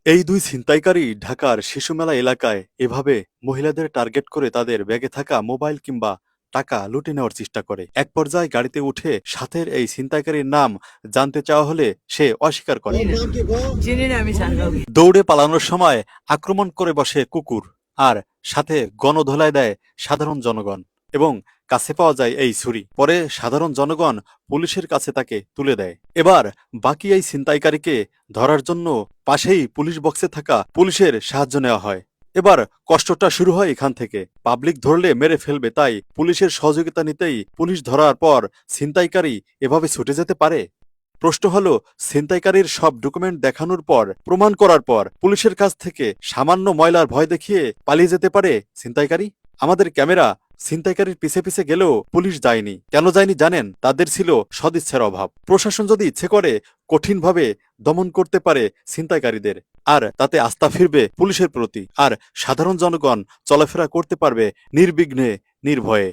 এই দুই ছিনতাইকারী ঢাকার শিশুমেলা এলাকায় এভাবে মহিলাদের টার্গেট করে তাদের ব্যাগে থাকা মোবাইল কিংবা টাকা লুটে নেওয়ার চেষ্টা করে। এক পর্যায়ে গাড়িতে উঠে সাথের এই ছিনতাইকারীর নাম জানতে চাওয়া হলে সে অস্বীকার করে। দৌড়ে পালানোর সময় আক্রমণ করে বসে কুকুর, আর সাথে গণধোলাই দেয় সাধারণ জনগণ এবং কাছে পাওয়া যায় এই ছুরি। পরে সাধারণ জনগণ পুলিশের কাছে তাকে তুলে দেয়। এবার বাকি এই ছিনতাইকারীকে ধরার জন্য পাশেই পুলিশ বক্সে থাকা পুলিশের সাহায্য নেওয়া হয়। এবার কষ্টটা শুরু হয় এখান থেকে। পাবলিক ধরলে মেরে ফেলবে, তাই পুলিশের সহযোগিতা নিতেই পুলিশ ধরার পর ছিনতাইকারী এভাবে ছুটে যেতে পারে? প্রশ্ন হলো, ছিনতাইকারীর সব ডকুমেন্ট দেখানোর পর, প্রমাণ করার পর পুলিশের কাছ থেকে সামান্য ময়লার ভয় দেখিয়ে পালিয়ে যেতে পারে ছিনতাইকারী? আমাদের ক্যামেরা ছিনতাইকারীর পিছে পিছে গেলেও পুলিশ যায়নি। কেন যায়নি জানেন? তাদের ছিল সদিচ্ছার অভাব। প্রশাসন যদি ইচ্ছে করে কঠিনভাবে দমন করতে পারে ছিনতাইকারীদের, আর তাতে আস্থা ফিরবে পুলিশের প্রতি, আর সাধারণ জনগণ চলাফেরা করতে পারবে নির্বিঘ্নে, নির্ভয়ে।